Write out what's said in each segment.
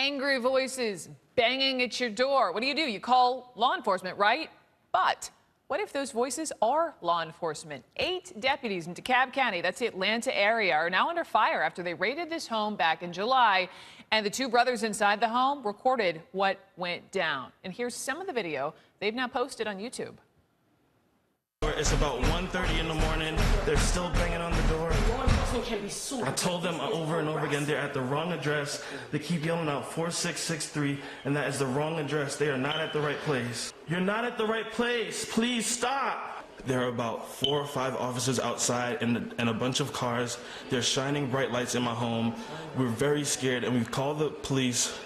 Angry voices banging at your door. What do? You call law enforcement, right? But what if those voices are law enforcement? 8 deputies in DeKalb County, that's the Atlanta area, are now under fire after they raided this home back in July. And the 2 brothers inside the home recorded what went down. And here's some of the video they've now posted on YouTube. It's about 1:30 in the morning. They're still banging on the door. I told them over and over again they're at the wrong address. They keep yelling out 4663, and that is the wrong address. They are not at the right place. You're not at the right place. Please stop. There are about 4 or 5 officers outside and a bunch of cars. They're shining bright lights in my home. We're very scared, and we've called the police.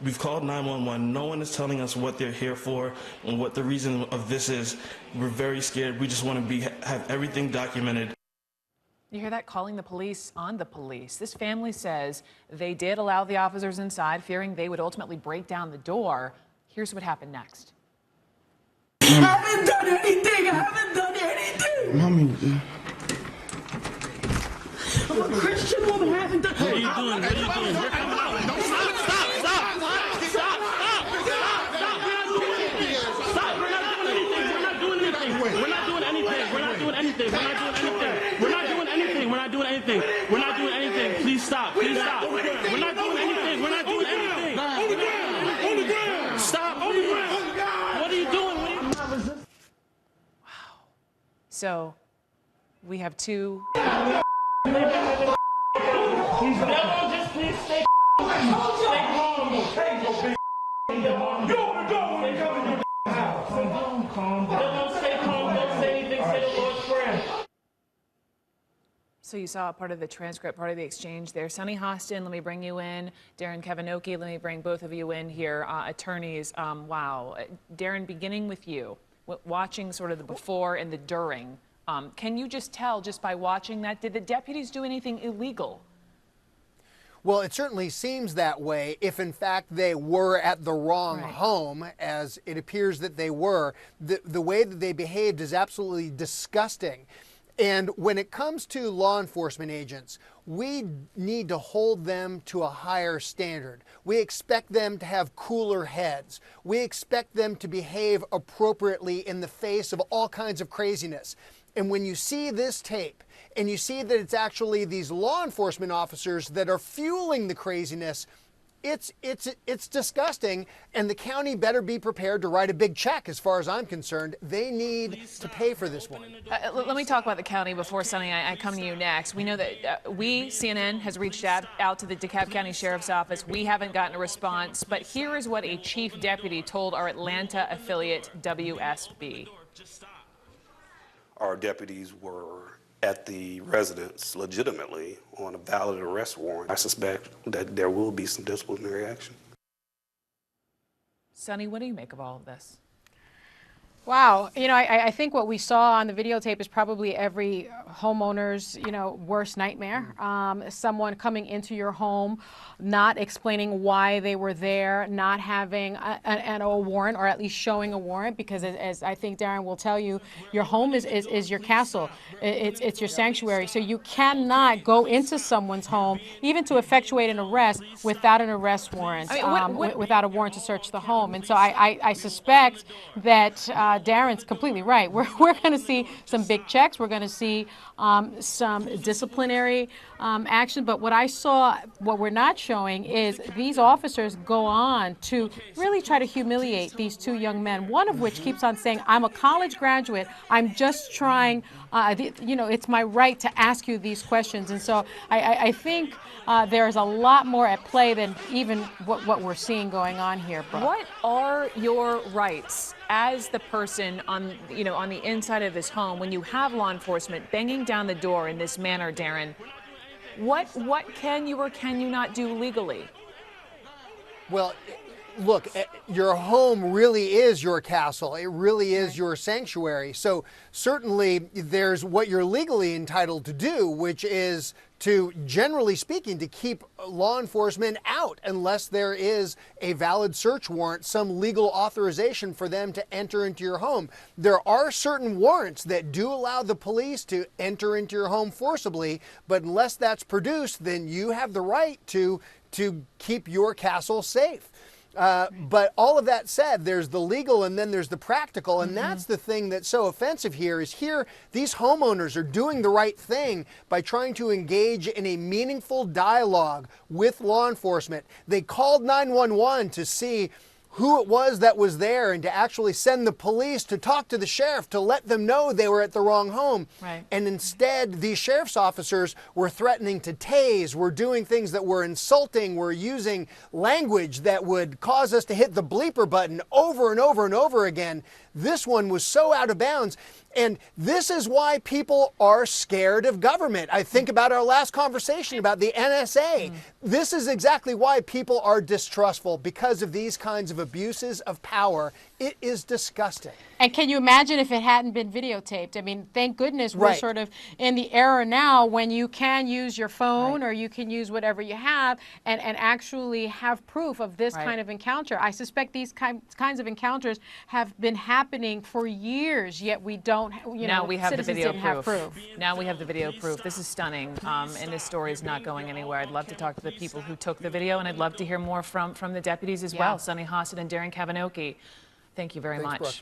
We've called 911. No one is telling us what they're here for and what the reason of this is. We're very scared. We just want to have everything documented. You hear that? Calling the police on the police. This family says they did allow the officers inside, fearing they would ultimately break down the door. Here's what happened next. I haven't done anything. I haven't done anything. Mommy. I'm a Christian woman. I haven't done anything. What are you doing? What are you doing? You're coming out. We're not doing anything. Please stop. Please stop. We're not doing anything. We're not doing anything. On the ground. Stop. Please. What are you doing? Wow. So we have 2. Just please stay calm. Calm down. Don't say calm. Don't say anything. Say the Lord's Prayer. So you saw part of the transcript, part of the exchange there. Sonny Hostin, let me bring you in. Darren Kavinoky, let me bring both of you in here. Attorneys, wow. Darren, beginning with you, watching sort of the before and the during, can you just tell, just by watching that, did the deputies do anything illegal? Well, it certainly seems that way if, in fact, they were at the wrong home, as it appears that they were. The way that they behaved is absolutely disgusting. And when it comes to law enforcement agents, we need to hold them to a higher standard. We expect them to have cooler heads. We expect them to behave appropriately in the face of all kinds of craziness. And when you see this tape and you see that it's actually these law enforcement officers that are fueling the craziness, it's disgusting, and the county better be prepared to write a big check. As far as I'm concerned, they need to pay for this one. Let me talk about the county before, Sonny, I come to you next. We know that CNN has reached out to the DeKalb County Sheriff's Office. We haven't gotten a response, but here is what a chief deputy told our Atlanta affiliate WSB. Our deputies were at the residence legitimately on a valid arrest warrant. I suspect that there will be some disciplinary action. Sonny, what do you make of all of this? Wow. You know, I think what we saw on the videotape is probably every homeowner's, worst nightmare. Someone coming into your home, not explaining why they were there, not having a warrant, or at least showing a warrant, because as I think Darren will tell you, your home is your castle. It's your sanctuary. So you cannot go into someone's home, even to effectuate an arrest, without an arrest warrant, without a warrant to search the home. And so I suspect that Darren's completely right. We're going to see some big checks. We're going to see some disciplinary action. But what we're not showing is these officers go on to really try to humiliate these 2 young men, one of which keeps on saying, I'm a college graduate. I'm just trying, it's my right to ask you these questions. And so I think there's a lot more at play than even what we're seeing going on here, Brooke. What are your rights as the person on the inside of this home when you have law enforcement banging down the door in this manner, Darren? What can you or can you not do legally? Well, look, your home really is your castle. It really is your sanctuary. So certainly there's what you're legally entitled to do, which is to, generally speaking, to keep law enforcement out unless there is a valid search warrant, some legal authorization for them to enter into your home. There are certain warrants that do allow the police to enter into your home forcibly, but unless that's produced, then you have the right to to keep your castle safe. But all of that said, there's the legal and then there's the practical, and that's the thing that's so offensive here. Is here these homeowners are doing the right thing by trying to engage in a meaningful dialogue with law enforcement. They called 911 to see who it was that was there and to actually send the police to talk to the sheriff to let them know they were at the wrong home. Right. And instead, these sheriff's officers were threatening to tase, were doing things that were insulting, were using language that would cause us to hit the bleeper button over and over and over again. This one was so out of bounds. And this is why people are scared of government. I think about our last conversation about the NSA. This is exactly why people are distrustful, because of these kinds of abuses of power. It is disgusting. And can you imagine if it hadn't been videotaped? I mean, thank goodness we're Right. sort of in the era now when you can use your phone or you can use whatever you have and actually have proof of this Right. kind of encounter. I suspect these kinds of encounters have been happening for years, yet we don't, Now we have the citizens video didn't have proof. Now we have the video proof. This is stunning, and this story is not going anywhere. I'd love to talk to the people who took the video, and I'd love to hear more from the deputies as well, Sonny Hossett and Darren Kavanoki. Thank you very Thanks, much. Brooke.